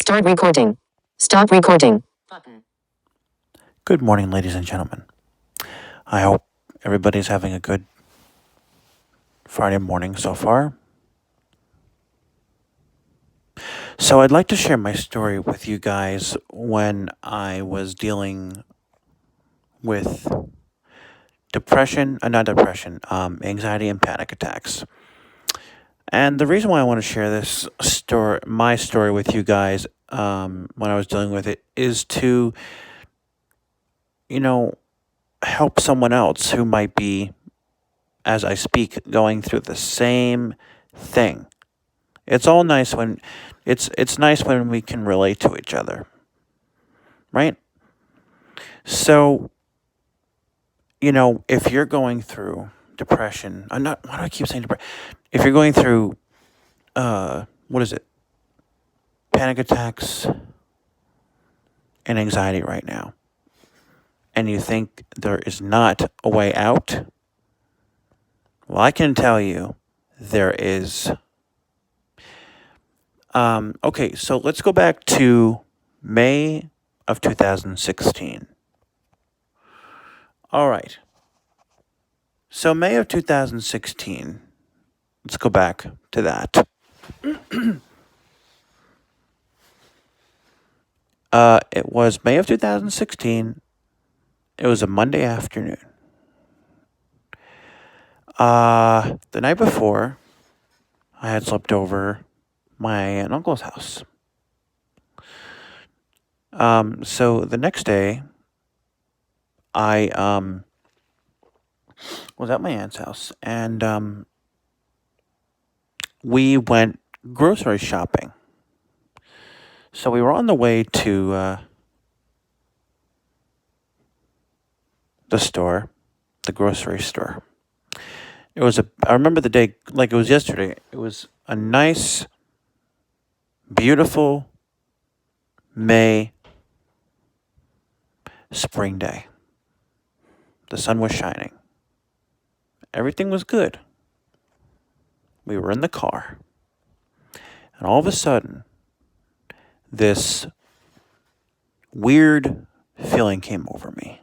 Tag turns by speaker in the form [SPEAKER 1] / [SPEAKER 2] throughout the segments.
[SPEAKER 1] Start recording. Stop recording. Button.
[SPEAKER 2] Good morning, ladies and gentlemen. I hope everybody's having a good Friday morning so far. So I'd like to share my story with you guys when I was dealing with anxiety and panic attacks. And the reason why I want to share this story, my story with you guys, when I was dealing with it, is to, help someone else who might be, as I speak, going through the same thing. It's all nice when it's nice when we can relate to each other. Right? So, if you're going through depression, why do I keep saying depression? If you're going through panic attacks and anxiety right now, and you think there is not a way out, well, I can tell you there is. Okay, so let's go back to May of 2016. All right. So May of 2016, let's go back to that. It was May of 2016. It was a Monday afternoon. The night before, I had slept over my aunt and uncle's house. So the next day, I was at my aunt's house, and we went grocery shopping. So we were on the way to the store, the grocery store. I remember the day like it was yesterday. It was a nice, beautiful May spring day. The sun was shining. Everything was good. We were in the car. And all of a sudden, this weird feeling came over me.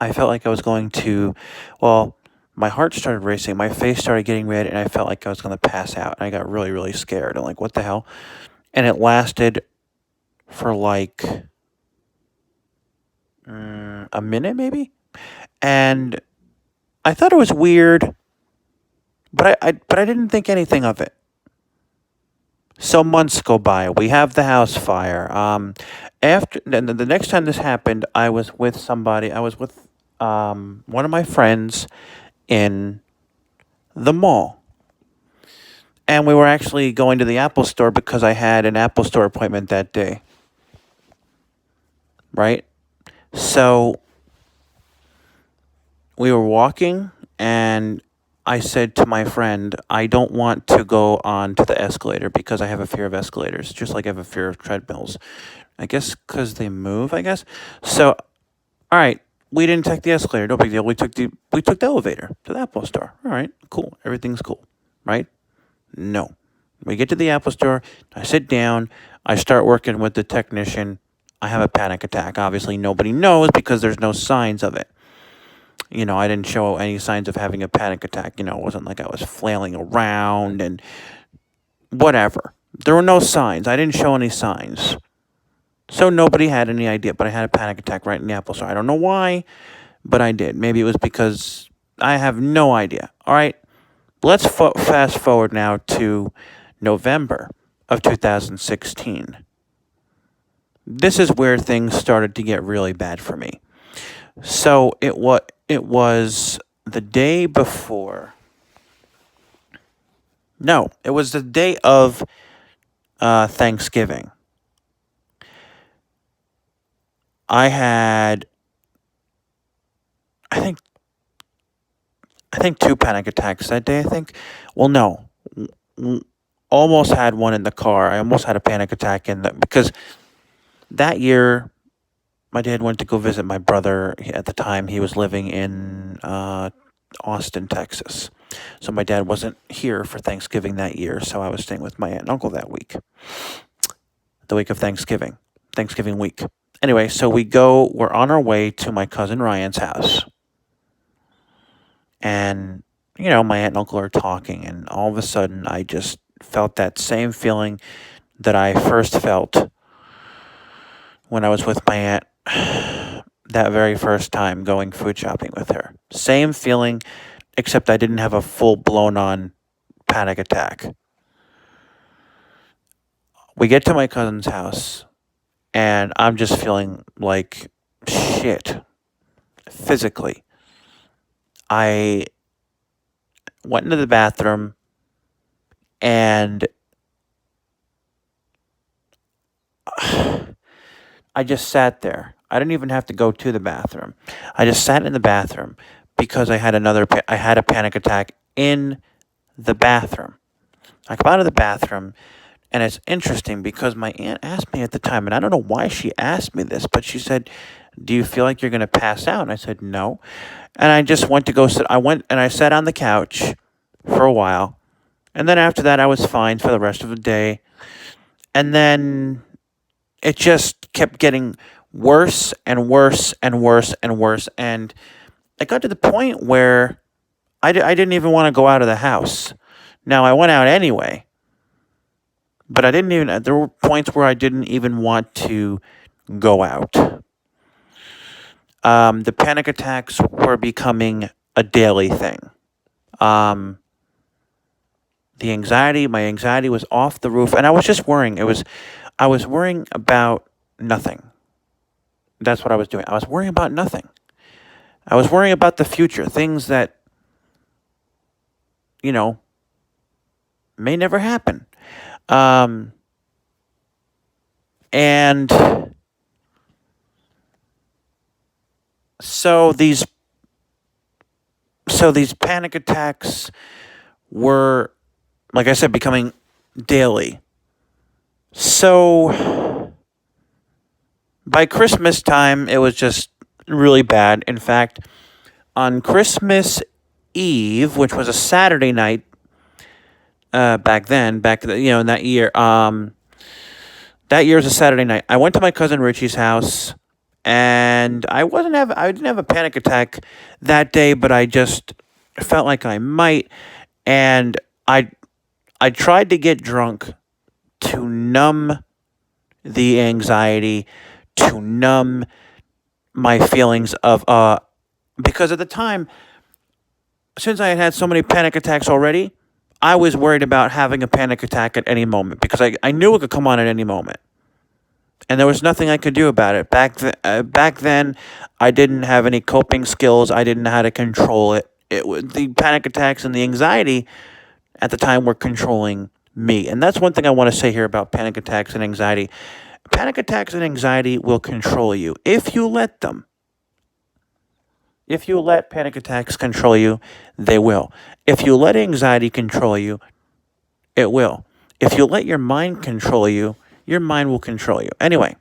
[SPEAKER 2] I felt like I was going to, my heart started racing, my face started getting red, and I felt like I was going to pass out. And I got really, really scared. I'm like, what the hell? And it lasted for like a minute, maybe? And I thought it was weird, but I didn't think anything of it. So months go by. We have the house fire. After the next time this happened, I was with somebody. I was with one of my friends in the mall. And we were actually going to the Apple store because I had an Apple store appointment that day. Right? So we were walking, and I said to my friend, I don't want to go on to the escalator because I have a fear of escalators, just like I have a fear of treadmills. I guess because they move, So, all right, we didn't take the escalator. No big deal. We took the elevator to the Apple store. All right, cool. Everything's cool, right? No. We get to the Apple store. I sit down. I start working with the technician. I have a panic attack. Obviously, nobody knows because there's no signs of it. I didn't show any signs of having a panic attack. It wasn't like I was flailing around and whatever. There were no signs. I didn't show any signs. So nobody had any idea, but I had a panic attack right in the Apple store. I don't know why, but I did. Maybe it was because I have no idea. All right, let's fast forward now to November of 2016. This is where things started to get really bad for me. So it was the day before. No, it was the day of Thanksgiving. I had, I think 2 panic attacks that day, I think. Well, no. Almost had one in the car. I almost had a panic attack because that year my dad went to go visit my brother. At the time, he was living in Austin, Texas. So my dad wasn't here for Thanksgiving that year, so I was staying with my aunt and uncle that week. the week of Thanksgiving week. Anyway, so we're on our way to my cousin Ryan's house. And, my aunt and uncle are talking, and all of a sudden I just felt that same feeling that I first felt when I was with my aunt that very first time going food shopping with her. Same feeling, except I didn't have a full blown on panic attack. We get to my cousin's house, and I'm just feeling like shit physically. I went into the bathroom, and I just sat there. I didn't even have to go to the bathroom. I just sat in the bathroom because I had a panic attack in the bathroom. I come out of the bathroom, and it's interesting because my aunt asked me at the time, and I don't know why she asked me this, but she said, "Do you feel like you're going to pass out?" And I said, "No." And I just went to go sit. I went and I sat on the couch for a while. And then after that, I was fine for the rest of the day. And then it just kept getting worse and worse and worse and worse. And it got to the point where I didn't even want to go out of the house. Now, I went out anyway. But there were points where I didn't even want to go out. The panic attacks were becoming a daily thing. My anxiety was off the roof, and I was just worrying. I was worrying about nothing. That's what I was doing. I was worrying about nothing. I was worrying about the future, things that, may never happen. And so these panic attacks were, like I said, becoming daily. So by Christmas time, it was just really bad. In fact, on Christmas Eve, which was a Saturday night, in that year, that year was a Saturday night. I went to my cousin Richie's house, and I didn't have a panic attack that day, but I just felt like I might, and I tried to get drunk to numb the anxiety, to numb my feelings of because at the time, since I had had so many panic attacks already, I was worried about having a panic attack at any moment because I knew it could come on at any moment. And there was nothing I could do about it. Back then, I didn't have any coping skills. I didn't know how to control it. The panic attacks and the anxiety at the time were controlling me. And that's one thing I want to say here about panic attacks and anxiety. Panic attacks and anxiety will control you if you let them. If you let panic attacks control you, they will. If you let anxiety control you, it will. If you let your mind control you, your mind will control you. Anyway,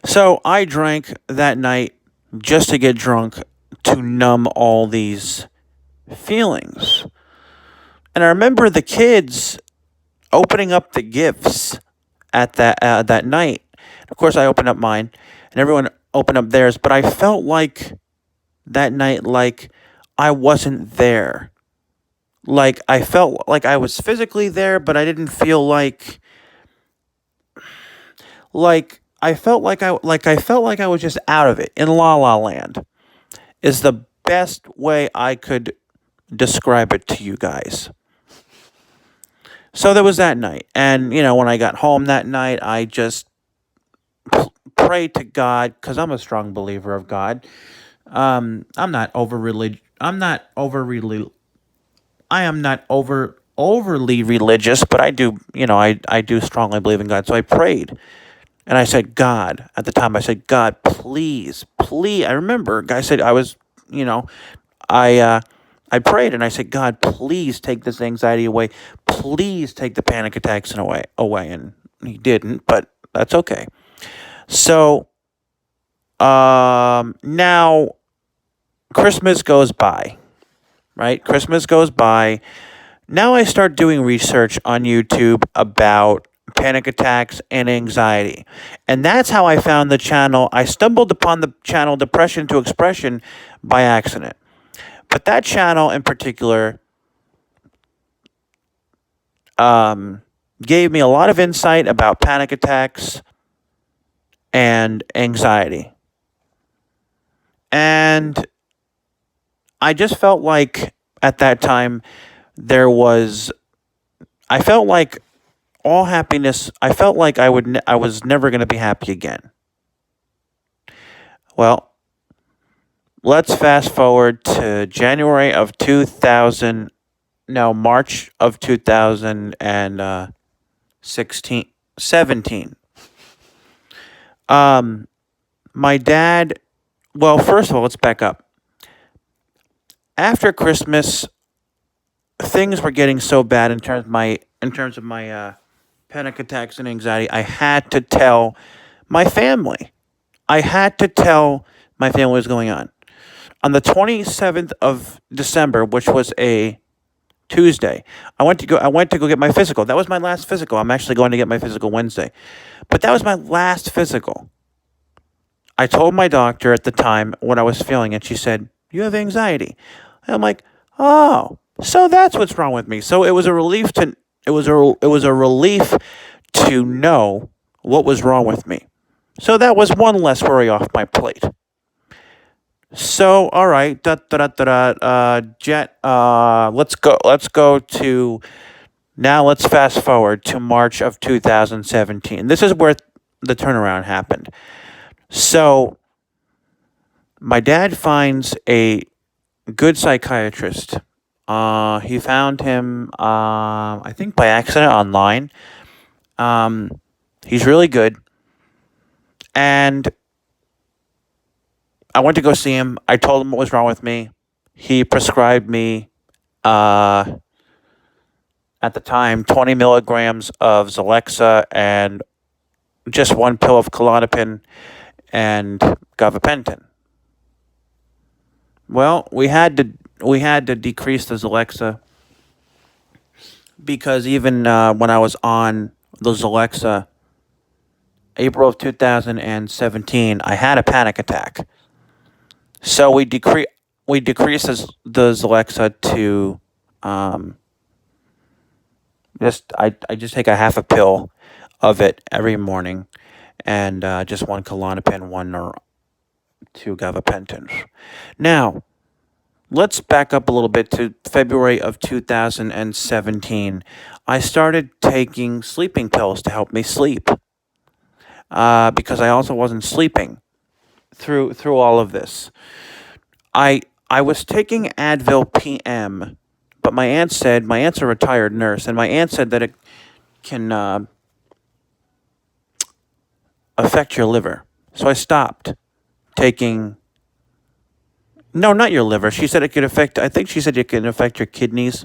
[SPEAKER 2] so I drank that night just to get drunk to numb all these feelings. And I remember the kids opening up the gifts at that night. Of course, I opened up mine, and everyone opened up theirs, but I felt like that night, like I wasn't there. Like I felt like I was physically there, but I didn't feel like I felt like I was just out of it in La La Land. Is the best way I could describe it to you guys. So there was that night, and when I got home that night, I just prayed to God because I'm a strong believer of God. I am not overly religious, but I do, I do strongly believe in God. So I prayed, and I said, God, at the time, I said, God, please. I remember, I said, I prayed, and I said, God, please take this anxiety away. Please take the panic attacks away. And he didn't, but that's okay. So, now Christmas goes by, right? Christmas goes by. Now I start doing research on YouTube about panic attacks, and anxiety. And that's how I found the channel. I stumbled upon the channel Depression to Expression by accident. But that channel in particular gave me a lot of insight about panic attacks and anxiety. And I just felt like at that time I felt like all happiness, I felt like I was never going to be happy again. Well, let's fast forward to March of 2017. My dad, well, first of all, let's back up. After Christmas, things were getting so bad in terms of my panic attacks and anxiety. I had to tell my family. What was going on. On the 27th of December, which was a Tuesday, I went to go get my physical. That was my last physical. I'm actually going to get my physical Wednesday. But that was my last physical. I told my doctor at the time what I was feeling, and she said, "You have anxiety." And I'm like, "Oh, so that's what's wrong with me." So it was a relief to know what was wrong with me. So that was one less worry off my plate. So all right, let's go to now. Let's fast forward to March of 2017. This is where the turnaround happened. So my dad finds a good psychiatrist. He found him, I think by accident online. He's really good. And I went to go see him. I told him what was wrong with me. He prescribed me, at the time, 20 milligrams of Zalexa and just one pill of Klonopin and gabapentin. Well, we had to decrease the Zalexa because even when I was on the Zalexa, April of 2017, I had a panic attack. So we decreased the Zalexa to I just take a half a pill of it every morning, and just one Klonopin, one or two gabapentins. Now, let's back up a little bit to February of 2017. I started taking sleeping pills to help me sleep because I also wasn't sleeping through all of this. I was taking Advil PM, but my aunt's a retired nurse, and my aunt said that it can affect your liver. So I stopped taking. No, not your liver. She said it could affect. I think she said it can affect your kidneys.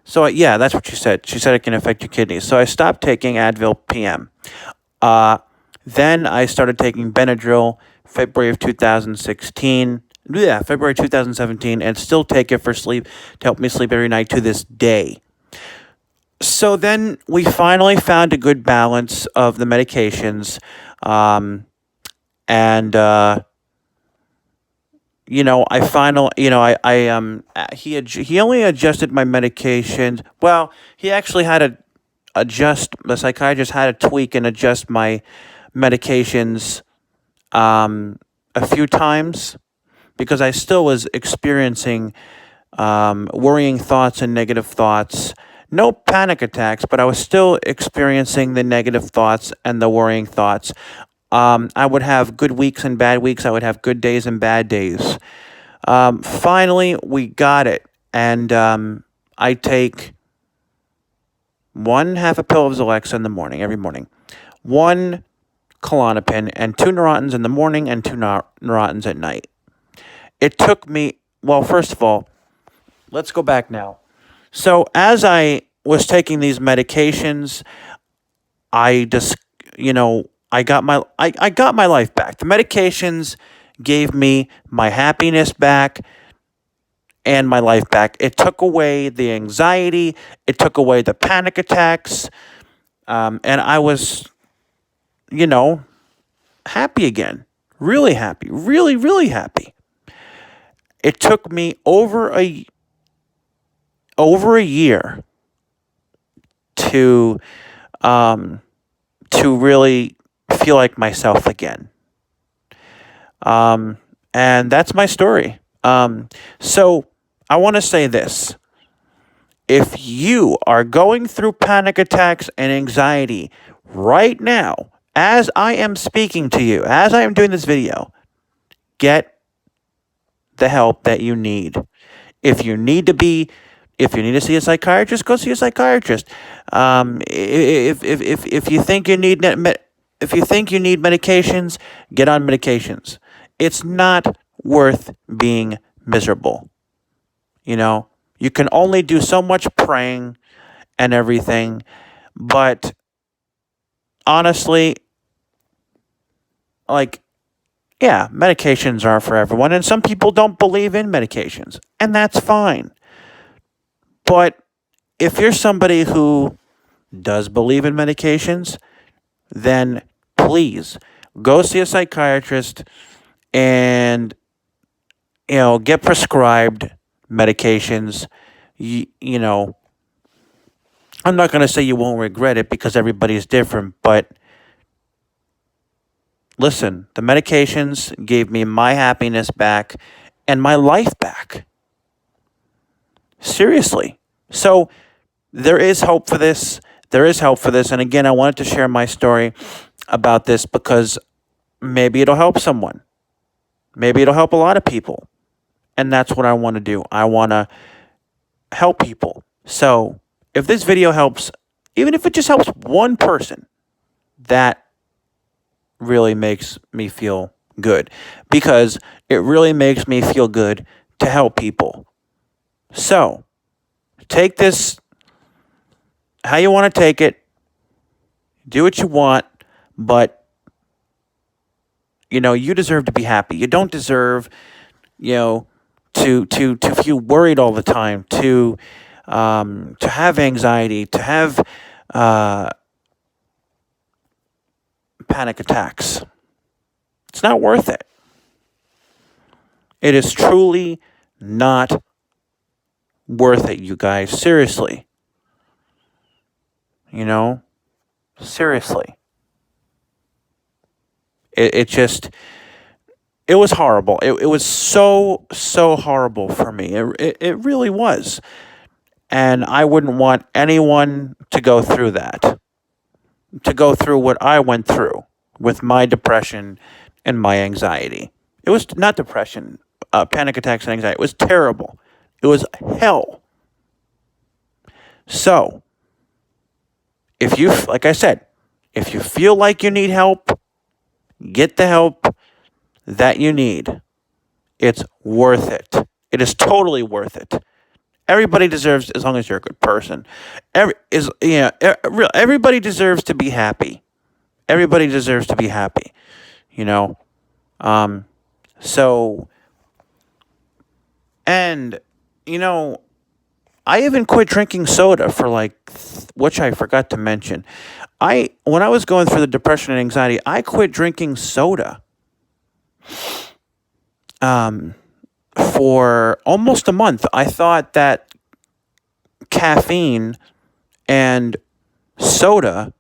[SPEAKER 2] So yeah, that's what she said. She said it can affect your kidneys. So I stopped taking Advil PM. Then I started taking Benadryl February of 2016. Yeah, February 2017, and still take it for sleep to help me sleep every night to this day. So then we finally found a good balance of the medications, he only adjusted my medications. Well, he actually had to adjust. The psychiatrist had to tweak and adjust my medications a few times because I still was experiencing worrying thoughts and negative thoughts. No panic attacks, but I was still experiencing the negative thoughts and the worrying thoughts. I would have good weeks and bad weeks. I would have good days and bad days. Finally, we got it. And I take one half a pill of Zalexa in the morning, every morning. One Klonopin and 2 Neurotins in the morning and 2 Neurotins at night. It took me, well, first of all, let's go back now. So as I was taking these medications, I got my life back. The medications gave me my happiness back and my life back. It took away the anxiety. It took away the panic attacks. And I was, you know, happy again. Really happy. Really, really happy. It took me over a year to really feel like myself again. And that's my story. So I want to say this. If you are going through panic attacks and anxiety right now, as I am speaking to you, as I am doing this video, get the help that you need. If you need to see a psychiatrist, go see a psychiatrist. If you think you need medications, get on medications. It's not worth being miserable. You know, you can only do so much praying and everything, but honestly, like, yeah, medications are for everyone, and some people don't believe in medications, and that's fine. But if you're somebody who does believe in medications, then please go see a psychiatrist and, get prescribed medications. You know, I'm not going to say you won't regret it because everybody's different, but listen, the medications gave me my happiness back and my life back. Seriously. So there is hope for this. There is hope for this. And again, I wanted to share my story about this because maybe it'll help someone. Maybe it'll help a lot of people. And that's what I want to do. I want to help people. So if this video helps, even if it just helps one person, that really makes me feel good, because it really makes me feel good to help people. So take this how you want to take it. Do what you want, but you deserve to be happy. You don't deserve, to feel worried all the time, to have anxiety, to have panic attacks. It's not worth it. It is truly not worth it, you guys. Seriously. Seriously. It was horrible. It was so horrible for me. It really was. And I wouldn't want anyone to go through that. To go through what I went through with my depression and my anxiety. It was not depression, panic attacks and anxiety. It was terrible. It was hell. So, like I said, if you feel like you need help, get the help that you need. It's worth it. It is totally worth it. Everybody deserves, as long as you're a good person, everybody deserves to be happy. Everybody deserves to be happy, So, and, I even quit drinking soda for which I forgot to mention. When I was going through the depression and anxiety, I quit drinking soda for almost a month. I thought that caffeine and soda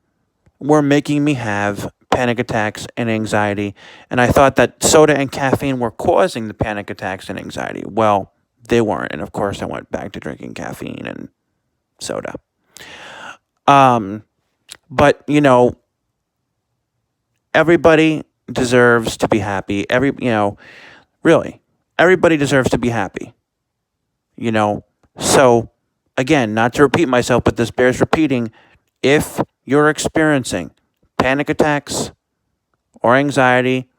[SPEAKER 2] were making me have panic attacks and anxiety, and I thought that soda and caffeine were causing the panic attacks and anxiety. Well, they weren't, and of course I went back to drinking caffeine and soda. But everybody deserves to be happy. Really, everybody deserves to be happy. So again, not to repeat myself, but this bears repeating. If you're experiencing panic attacks or anxiety,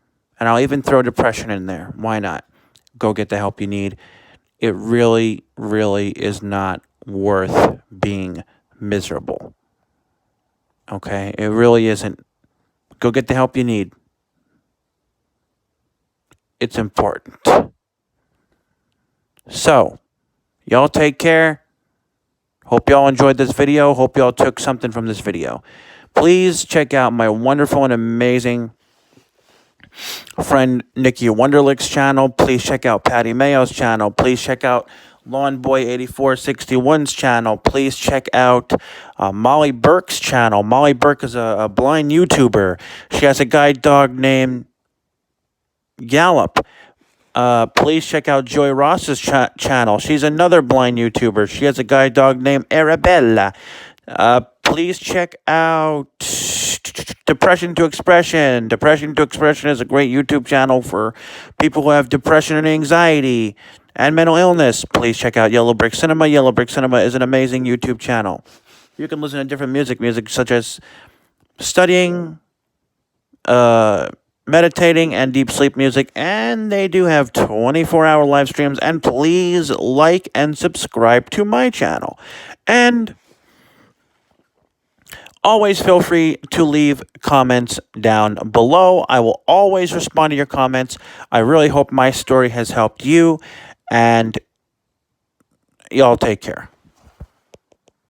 [SPEAKER 2] and I'll even throw depression in there, why not? Go get the help you need. It really, really is not worth being miserable. Okay? It really isn't. Go get the help you need. It's important. So, y'all take care. Hope y'all enjoyed this video. Hope y'all took something from this video. Please check out my wonderful and amazing friend Nikki Wonderlick's channel. Please check out Patty Mayo's channel. Please check out LawnBoy8461's channel. Please check out Molly Burke's channel. Molly Burke is a blind YouTuber. She has a guide dog named Gallop. Please check out Joy Ross's channel. She's another blind YouTuber. She has a guide dog named Arabella. Please check out Depression to Expression. Depression to Expression is a great YouTube channel for people who have depression and anxiety and mental illness. Please check out Yellow Brick Cinema. Yellow Brick Cinema is an amazing YouTube channel. You can listen to different music such as studying, meditating, and deep sleep music, and they do have 24-hour live streams. And please like and subscribe to my channel. And always feel free to leave comments down below. I will always respond to your comments. I really hope my story has helped you, and y'all take care.